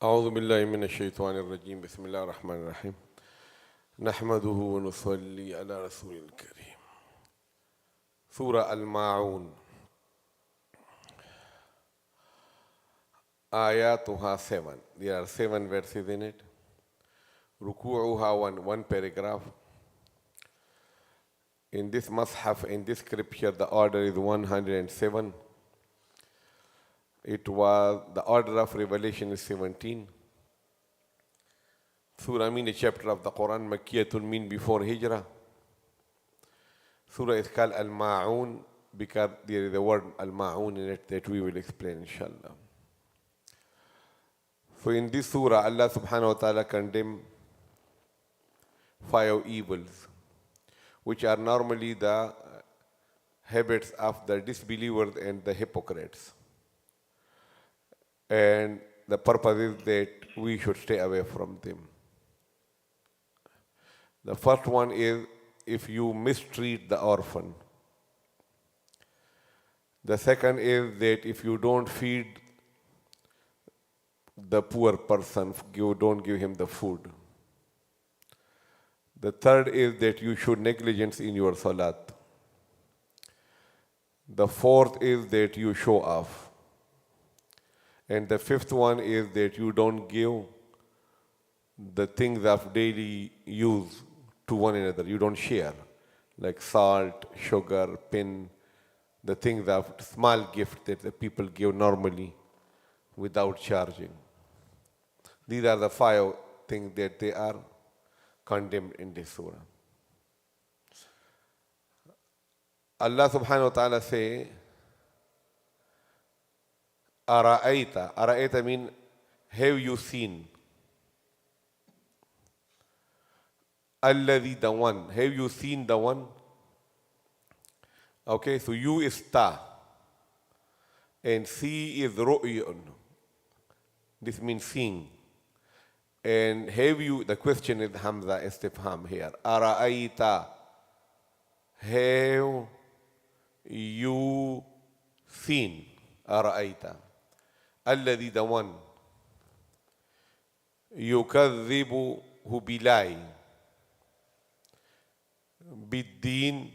أعوذ بالله من الشيطان الرجيم بسم الله الرحمن الرحيم نحمده ونصلي على رسول الكريم Surah Al-Mā'ūn Ayatuha 7. There are 7 verses in it. Ruku'uha one paragraph. In this Mus'haf, in this scripture, the order is 107. It was, the order of revelation is 17. Surah mean a chapter of the Qur'an, Makkiyatul mean before Hijrah. Surah is called Al-Mā'ūn because there is the word Al-Mā'ūn in it that we will explain inshallah. So in this surah, Allah subhanahu wa ta'ala condemn 5 evils, which are normally the habits of the disbelievers and the hypocrites. And the purpose is that we should stay away from them. The first one is if you mistreat the orphan. The second is that if you don't feed the poor person, you don't give him the food. The third is that you show negligence in your salat. The fourth is that you show off. And the fifth one is that you don't give the things of daily use to one another. You don't share, like salt, sugar, pin, the things of small gift that the people give normally without charging. These are the 5 things that they are condemned in this surah. Allah subhanahu wa ta'ala say, Ara'ayta. Ara'ayta mean, have you seen? Alladhi, the one. Have you seen the one? Okay, so you is ta. And see is ru'yun. This means seeing. And have you, the question is Hamza istifham here. Ara'ayta. Have you seen? Ara'ayta. Alladhi, the one. Yukadhibu, who belie. Biddin,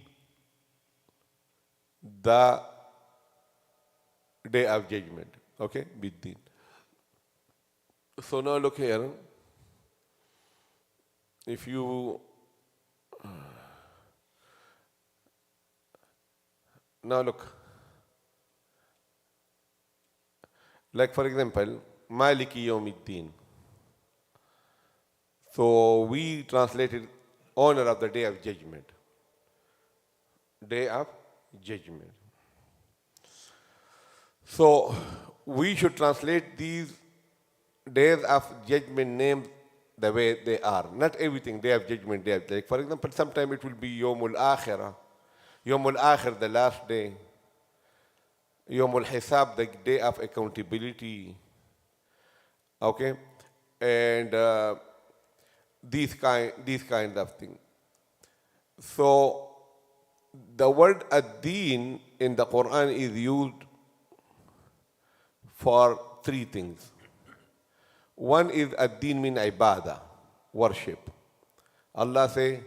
the day of judgment. Okay, Biddin. So now look here. If you now look, like for example, Maliki Yawmiddin. So we translated honor of the day of judgment. Day of judgment. So we should translate these days of judgment names the way they are. Not everything, day of judgment, day of, like for example, sometime it will be Yawmul Akhirah. Yawmul Akhir, the last day. Yawmul Hisab, the day of accountability. Okay? And these kind of things. So the word ad-din in the Qur'an is used for 3 things. One is ad-din mean ibadah, worship. Allah say,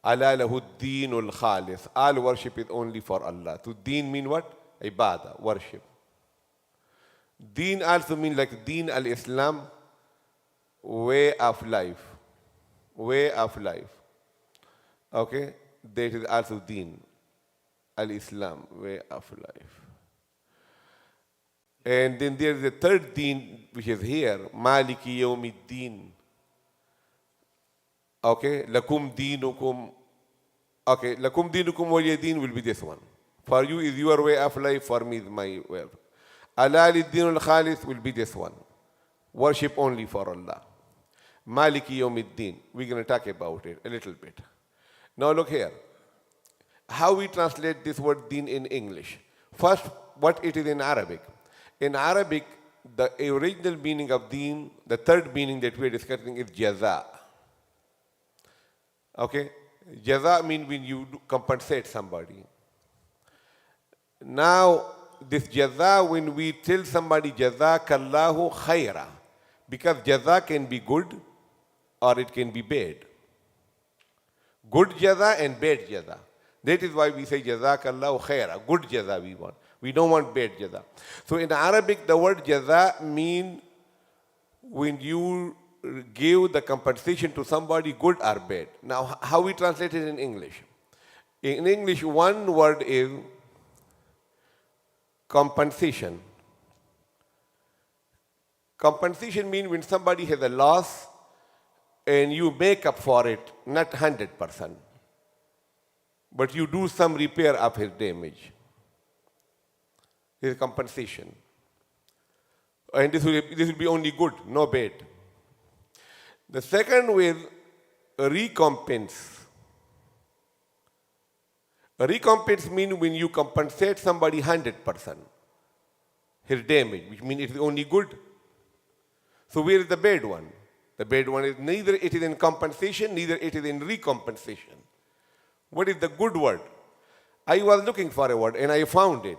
Ala lahu ad-dinul khalis. All worship is only for Allah. So deen mean what? Ibadah, worship. Deen also mean like deen al-Islam, way of life. Way of life. Okay? That is also deen. Al-Islam, way of life. And then there is a third deen which is here. Maliki Yawmiddin. Okay? Lakum dinukum. Okay, Lakum dinukum waliya deen will be this one. For you is your way of life, for me is my way of life. Ala lid-din al-khalis will be this one. Worship only for Allah. Maliki Yawmiddin. We're going to talk about it a little bit. Now look here. How we translate this word deen in English. First, what it is in Arabic. In Arabic, the original meaning of deen, the third meaning that we're discussing is jaza. Okay? Jaza means when you compensate somebody. Now, this jaza, when we tell somebody jazakallahu khaira, Because jaza can be good or it can be bad. Good jaza and bad jaza. That is why we say jazakallahu khaira. Good jaza we want. We don't want bad jaza. So in Arabic, the word jaza means when you give the compensation to somebody, good or bad. Now, how we translate it in English? In English, one word is compensation. Compensation means when somebody has a loss and you make up for it, not 100%, but you do some repair of his damage. This is compensation. And this will be only good, no bad. The second is recompense. Recompense means when you compensate somebody 100%, his damage, which means it is only good. So where is the bad one? The bad one is neither it is in compensation, neither it is in recompensation. What is the good word? I was looking for a word and I found it.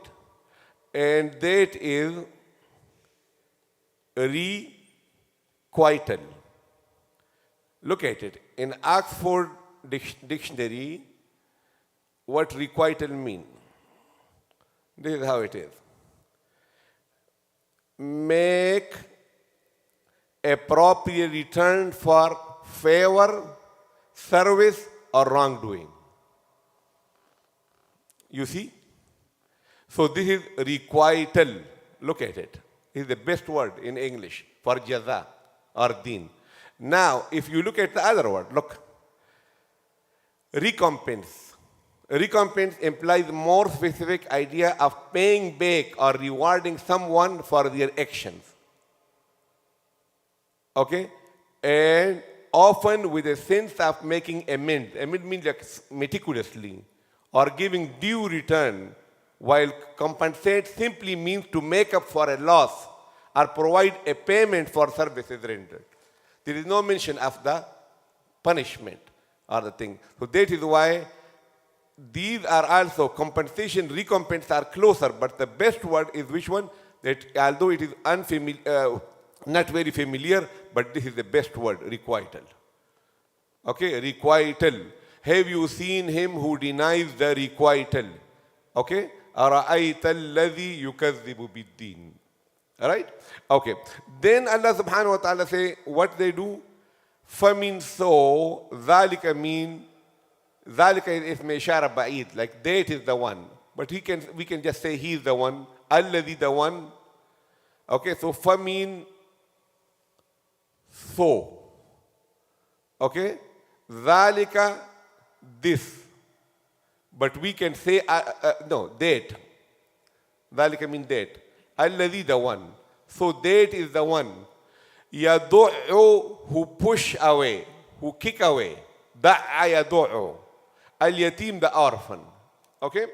And that is requital. Look at it. In Oxford Dictionary, what requital means? This is how it is. Make appropriate return for favor, service, or wrongdoing. You see? So this is requital. Look at it. This is the best word in English for jaza or deen. Now, if you look at the other word, look. Recompense. Recompense implies more specific idea of paying back or rewarding someone for their actions. Okay? And often with a sense of making amends. Amends means like meticulously or giving due return, while compensate simply means to make up for a loss or provide a payment for services rendered. There is no mention of the punishment or the thing. So that is why these are also compensation, recompense are closer, but the best word is which one? That although it is not very familiar, but this is the best word, requital. Okay, requital. Have you seen him who denies the requital? Okay? أَرَأَيْتَ الَّذِي يُكَذِّبُ بِالدِّينِ. Alright? Okay. Then Allah subhanahu wa ta'ala say, what they do? فَمِن so, ذَلِكَ mean, ذَلِكَ is ism ishara ba'id, like that is the one. But we can just say he is the one, alladhi the one. Okay, so فَمِن so. Okay? ذَلِكَ this. But we can say, no, that. ذَلِكَ mean that. Alladhi the one. So that is the one. يَدُعُ who push away, who kick away. دَعَ يَدُعُ. Al-yatim the orphan. Okay?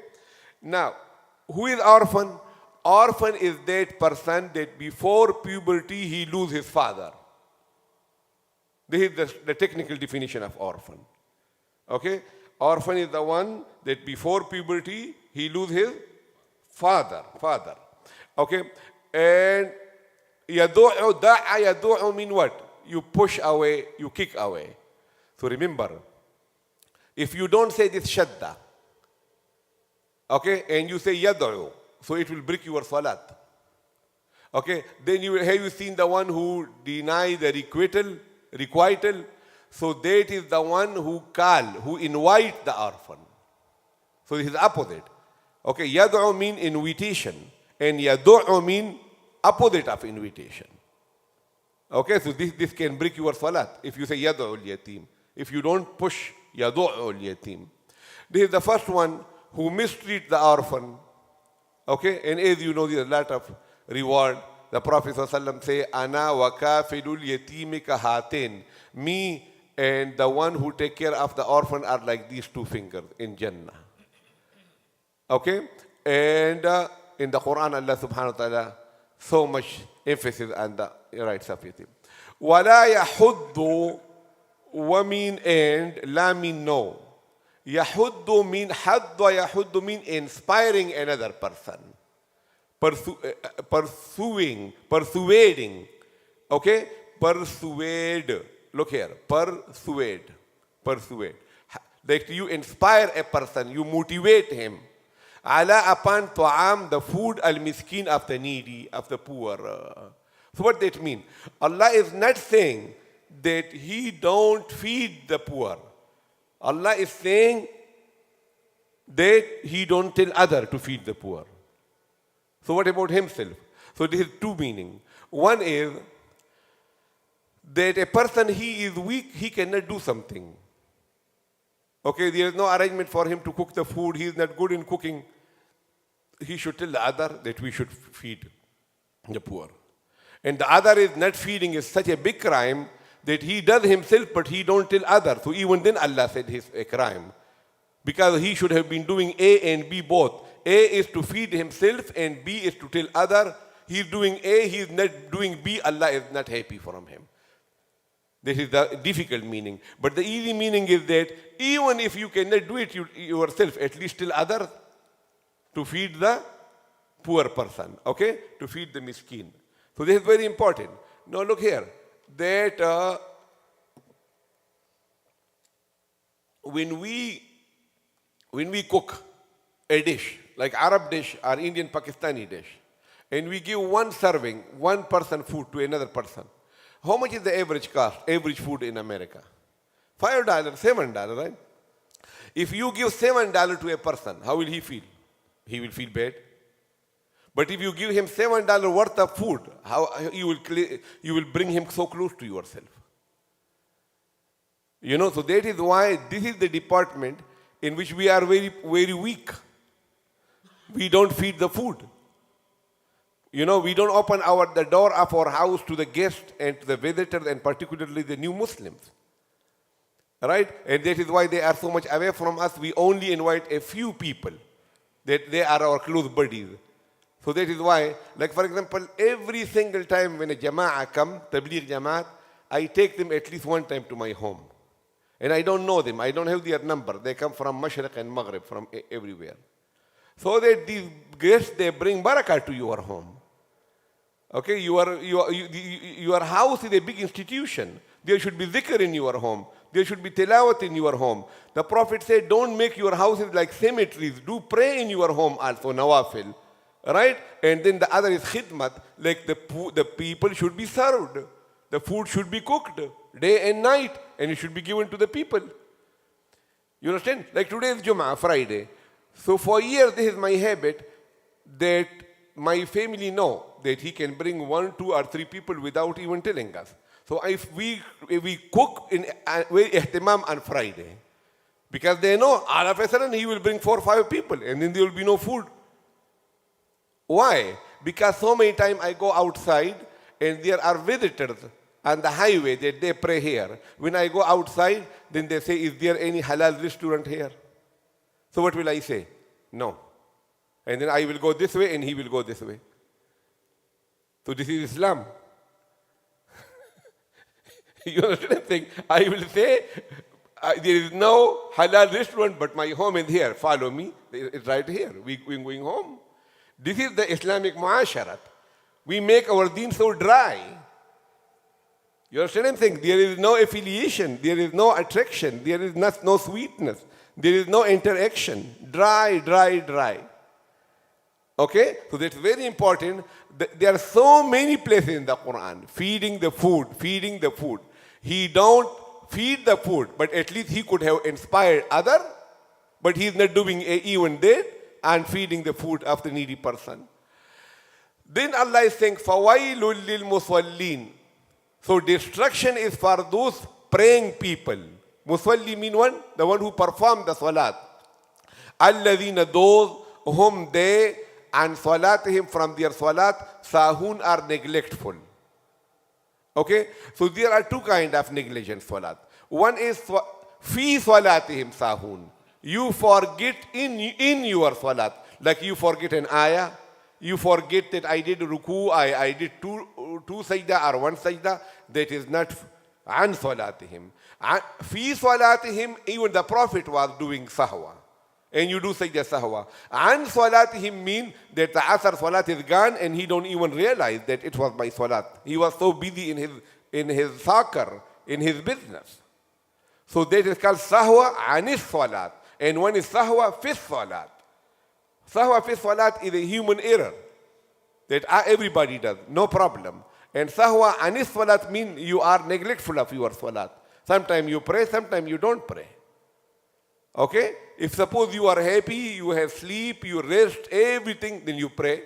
Now, who is orphan? Orphan is that person that before puberty he loses his father. This is the technical definition of orphan. Okay? Orphan is the one that before puberty he loses his father. Okay? And yadu'u, da'a yadu'u mean what? You push away, you kick away. So remember, if you don't say this shadda, okay, and you say yadu'u, so it will break your salat. Okay? Then have you seen the one who denies the requital? So that is the one who invite the orphan. So this is opposite. Okay, yad'u mean invitation, and yadu'u mean opposite of invitation. Okay, so this can break your salat if you say yad'u al-yatim. If you don't push yadu'u al-yatim. This is the first one who mistreat the orphan. Okay, and as you know, there is a lot of reward. The Prophet ﷺ say, Ana wa kafilul yatimi ka hatin. Me and the one who take care of the orphan are like these two fingers in Jannah. Okay? And in the Qur'an, Allah subhanahu wa ta'ala, so much emphasis on the rights of yatim. وَلَا يَحُدُّ وَمِن and la mean no. يَحُدُّ mean حَدُّ يَحُدُّ mean inspiring another person. Persuading, okay? persuade. Look here, persuade. Persuade. Like you inspire a person, you motivate him. Ala upon ta'am, the food al-miskin of the needy, of the poor. So what that mean? Allah is not saying that He don't feed the poor. Allah is saying that He don't tell other to feed the poor. So what about Himself? So this is two meaning. One is that a person, he is weak, he cannot do something. Okay, there is no arrangement for him to cook the food, he is not good in cooking. He should tell the other that we should feed the poor. And the other is not feeding is such a big crime that he does himself but he don't tell others. So even then Allah said it's a crime. Because he should have been doing A and B both. A is to feed himself and B is to tell other. He is doing A, he is not doing B, Allah is not happy from him. This is the difficult meaning. But the easy meaning is that even if you cannot do it yourself, at least tell others to feed the poor person, okay? To feed the miskin. So this is very important. Now look here, that when we cook a dish, like Arab dish or Indian Pakistani dish, and we give one serving, one person food to another person, how much is the average cost, average food in America? $5, $7, right? If you give $7 to a person, how will he feel? He will feel bad. But if you give him $7 worth of food, how you will bring him so close to yourself. You know, so that is why this is the department in which we are very, very weak. We don't feed the food. You know, we don't open the door of our house to the guests and to the visitors and particularly the new Muslims. Right? And that is why they are so much away from us. We only invite a few people. That they are our close buddies. So that is why, like for example, every single time when a jama'ah come, tabligh jama'at, I take them at least one time to my home. And I don't know them, I don't have their number. They come from Mashriq and Maghrib, from everywhere. So that these guests, they bring barakah to your home. Okay, your house is a big institution. There should be dhikr in your home. There should be tilawat in your home. The Prophet said, don't make your houses like cemeteries. Do pray in your home also, nawafil. Right? And then the other is khidmat, like the people should be served. The food should be cooked day and night, and it should be given to the people. You understand? Like today is Jummah, Friday. So for years, this is my habit that my family know that he can bring 1, 2, or 3 people without even telling us. So if we cook in very ihtimam on Friday, because they know all of a sudden he will bring 4 or 5 people, and then there will be no food. Why? Because so many times I go outside and there are visitors on the highway that they pray here. When I go outside, then they say, is there any halal restaurant here? So what will I say? No. And then I will go this way and he will go this way. So this is Islam. You understand? I will say, there is no halal restaurant, but my home is here. Follow me. It's right here. We're going home. This is the Islamic muasharat. We make our deen so dry. You understand what I'm saying? There is no affiliation. There is no attraction. There is no sweetness. There is no interaction. Dry, dry, dry. Okay? So that's very important. There are so many places in the Qur'an. Feeding the food, feeding the food. He don't feed the food, but at least he could have inspired other, but he's not doing even that and feeding the food of the needy person. Then Allah is saying, فَوَيْلٌ لِلْمُصَلِّينَ. So destruction is for those praying people. Musalli mean one, the one who perform the salat. الَّذِينَ those whom they and salatihim from their salat sahun are neglectful. Okay? So there are 2 kinds of negligent salat. One is fi salatihim sahun. You forget in your salat. Like you forget an ayah. You forget that I did ruku, I did two sajda or 1 sajda. That is not an salatihim. Fi salatihim, even the Prophet was doing sahwa. And you do sajda sahwa. An salatihim mean that the asr salat is gone and he don't even realize that it was my salat. He was so busy in his in his soccer, in his business. So that is called sahwa anis salat. And one is sahwa fi salat. Sahwa fi salat is a human error that everybody does, no problem. And sahwa anis salat means you are neglectful of your salat. Sometimes you pray, sometimes you don't pray. Okay? If suppose you are happy, you have sleep, you rest, everything, then you pray.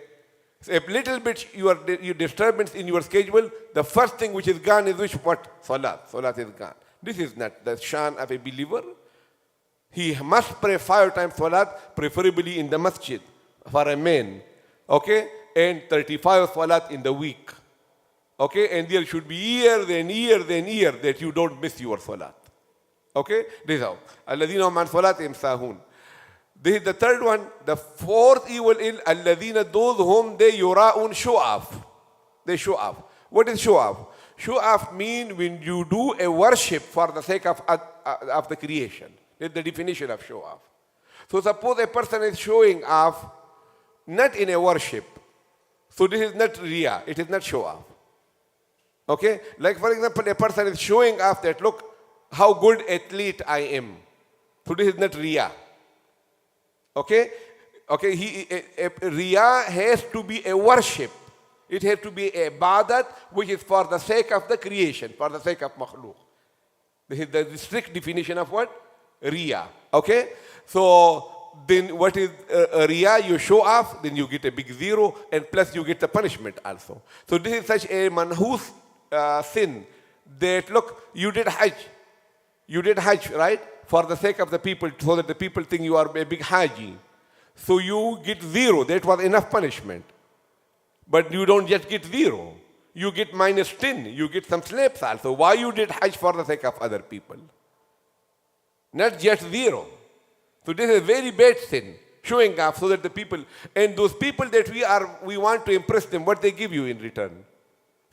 So a little bit your disturbance in your schedule, the first thing which is gone is which? What? Salat. Salat is gone. This is not the shan of a believer. He must pray 5 times salat, preferably in the masjid for a man. Okay? And 35 salat in the week. Okay? And there should be years and years and years that you don't miss your salat. Okay? This is how. Alladhina hum an salatihim sahun. This is the third one. The fourth evil is alladhina, those whom they yura'un, show off. They show off. What is show off? Show off means when you do a worship for the sake of the creation. That's the definition of show off. So suppose a person is showing off not in a worship. So this is not riya. It is not show off. Okay? Like for example, a person is showing off that, look, how good athlete I am. So this is not riya. Okay? Okay, riya has to be a worship. It has to be a ibadat which is for the sake of the creation, for the sake of makhluk. This is the strict definition of what? Riya. Okay? So then what is riya? You show off, then you get a big zero, and plus you get the punishment also. So this is such a manhus sin that, look, you did hajj. You did hajj, right? For the sake of the people, so that the people think you are a big haji. So you get zero. That was enough punishment. But you don't just get zero. You get -10. You get some slaps also. Why you did hajj? For the sake of other people. Not just zero. So this is a very bad sin. Showing off so that the people, and those people that we want to impress them, what they give you in return?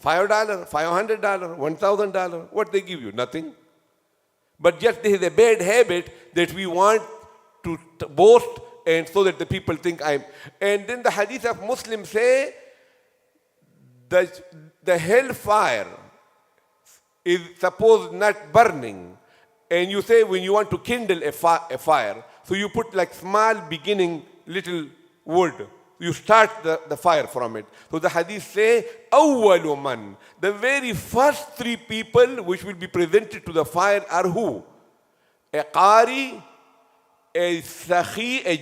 $5, $500, $1,000. What they give you? Nothing. But just this is a bad habit that we want to boast, and so that the people think I'm. And then the hadith of Muslims say the hellfire is supposed not burning. And you say when you want to kindle a fire, so you put like small beginning little wood. You start the fire from it. So the hadith say, awwalu man, the very first 3 people which will be presented to the fire are who? A qari, a sakhi, a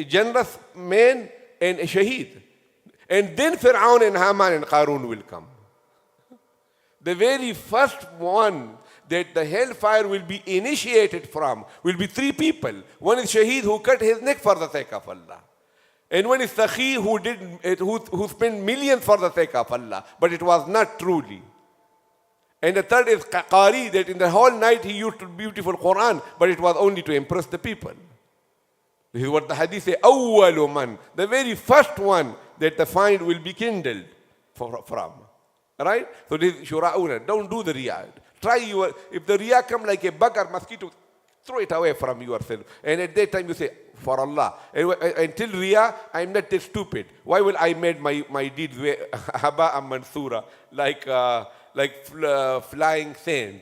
generous man, and a shaheed. And then Fir'aun and Haman and Qarun will come. The very first one that the hellfire will be initiated from will be 3 people. One is shaheed who cut his neck for the sake of Allah. And one is Sakhi who spent millions for the sake of Allah, but it was not truly. And the third is Qari, that in the whole night he used beautiful Qur'an, but it was only to impress the people. This is what the hadith say, awwalu man, the very first one that the fire will be kindled from. Right? So this is shura'una. Don't do the riya. If the riya come like a bug or mosquito, throw it away from yourself. And at that time you say, for Allah. Until riya, I'm not that stupid. Why will I make my deeds haba and mansura, like flying sand?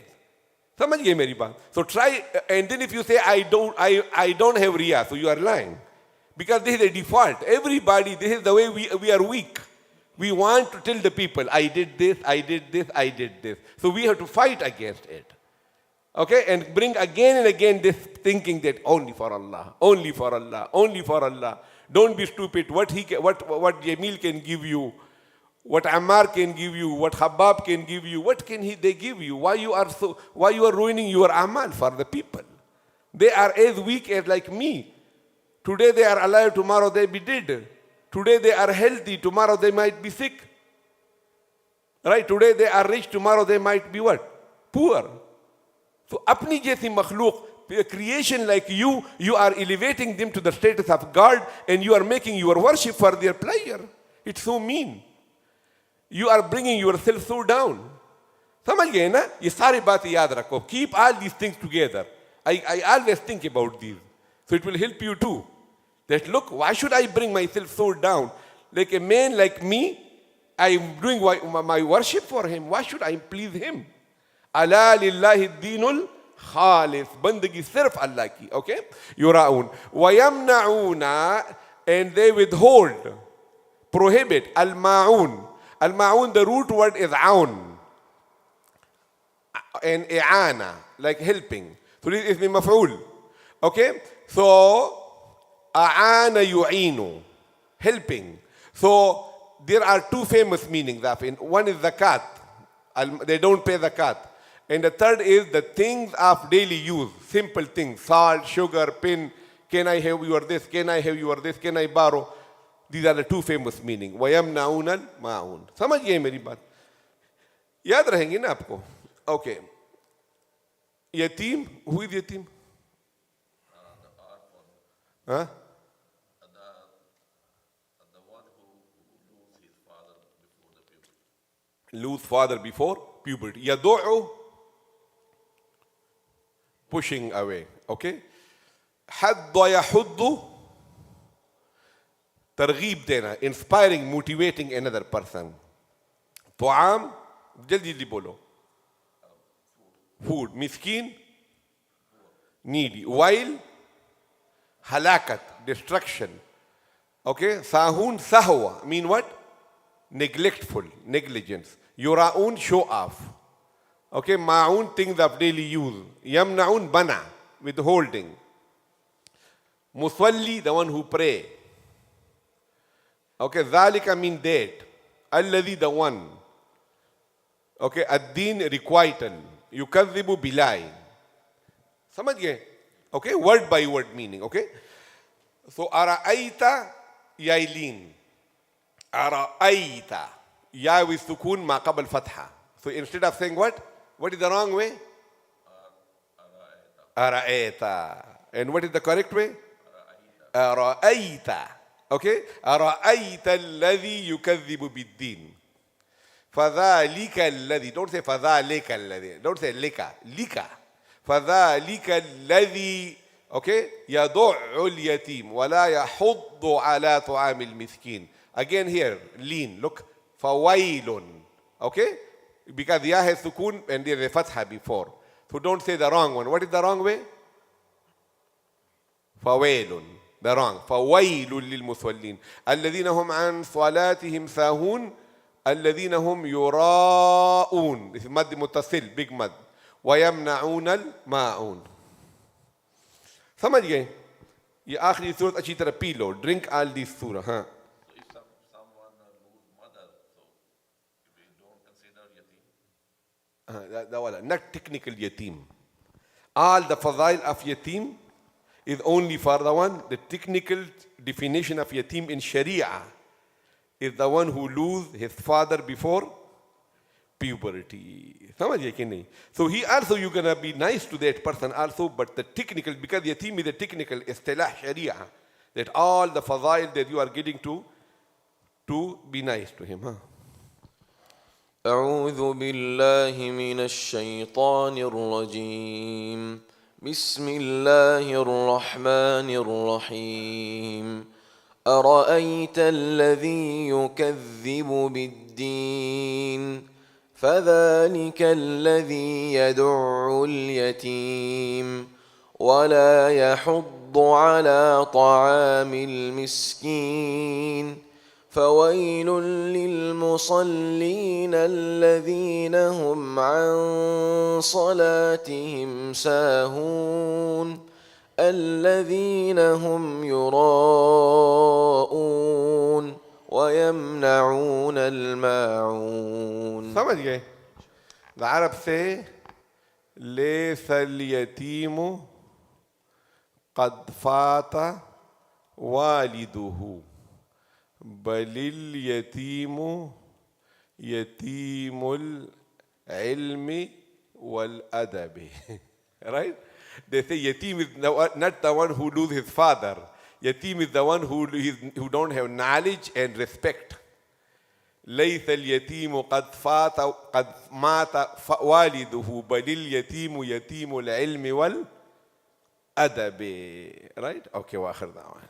समझ गए मेरी बात? So try, and then if you say I don't have riya, so you are lying, because this is a default. Everybody, this is the way we are weak. We want to tell the people, I did this, I did this, I did this. So we have to fight against it. Okay, and bring again and again this thinking that only for Allah, only for Allah, only for Allah. Don't be stupid. What Jamil can give you, what Ammar can give you, what Habab can give you, what can they give you? Why you are ruining your amal for the people? They are as weak as like me. Today they are alive, tomorrow they be dead. Today they are healthy, tomorrow they might be sick. Right? Today they are rich, tomorrow they might be what? Poor. So apni jaisi makhluk, a creation like you are elevating them to the status of God, and you are making your worship for their pleasure. It's so mean. You are bringing yourself so down. समझ गए ना? ये सारी बातें याद रखो. Keep all these things together. I always think about these. So it will help you too. That look, why should I bring myself so down? Like a man like me, I'm doing my worship for him. Why should I please him? Ala lillahi ad-dinul khalis. Bandagi sirf Allah ki. Okay? Yura'un. وَيَمْنَعُونَ, and they withhold, prohibit. Al-Mā'ūn. Al-Mā'ūn, the root word is aun. And i'ana, like helping. So this is maf'ul. Okay? So, a'ana yu'inu, helping. So, there are two famous meanings of it. One is zakat. They don't pay zakat. And the third is the things of daily use. Simple things. Salt, sugar, pin. Can I have your this? Can I have your this? Can I borrow? These are the two famous meanings. وَيَمْنَعُونَ الْمَاعُونَ. समझ गए मेरी बात? याद रहेंगे ना आपको? Okay. Yatim. Who is yatim? Huh? Lose father before puberty. Yadu'u, pushing away. Okay? Hadda yahuddu, targheeb dena, inspiring, motivating another person. Tu'am, jaldi jaldi bolo. Food. Miskin, needy. While, halakat, destruction. Okay? Sahun, sahwa, mean what? Neglectful, negligence. Yura'un, show off. Okay, ma'un, things of daily use. Yamna'un, bana, withholding. Musalli, the one who pray. Okay, dhalika mean that. Alladhi, the one. Okay, ad-din, requital. Yukadhibu, bilai. Samajh gaye? Okay, word by word meaning. Okay, so ara'aita, yailin. Ara'aita. Ya with sukun ma qabl fatha. So instead of saying what? What is the wrong way? Ara'aita. And what is the correct way? Ara'aita. Okay? Ara'aita alladhi yukadhibu bid-din. Fadhalika alladhi. Don't say fadhalika alladhi. Don't say lika. Lika. Fadhalika alladhi. Okay? Yadu'u al-yatim. Wala yahuddu ala tu'amil miskin. Again here, lean. Look. Fawailun. Okay? Because ya has sukun and there is a fatha before. So don't say the wrong one. What is the wrong way? Fawailun. The wrong. Fawailun lil musallin. Alladhina hum an salatihim sahun. Alladhina hum yura'un. This is mad muttasil, big mad. وَيَمْنَعُونَ الْمَاعُونَ. समझ गए? ये आखिरी सूरत अच्छी तरह P low. Drink all these surah. हाँ. Not technical yatim. All the fadail of yatim is only for the one. The technical definition of yatim in Sharia is the one who lose his father before puberty. So he also, you're gonna be nice to that person also, but the technical, because yatim is a technical istilah Sharia, that all the fadail that you are getting to be nice to him. Huh? أعوذ بالله من الشيطان الرجيم بسم الله الرحمن الرحيم أرأيت الذي يكذب بالدين فذلك الذي يدع اليتيم ولا يحض على طعام المسكين فويل للمصلين الذين هم عن صلاتهم ساهون الذين هم يراءون ويمنعون الماعون. समझ गए? The Arabs say ليس اليتيم قد فات والده بل اليتيم يتيم العلم والأدب. Right? They say yatim is not the one who loses his father. Yatim is the one who don't have knowledge and respect. ليس اليتيم قد مات والده بل اليتيم يتيم العلم والأدب. Right? Okay, وآخر دعوانا.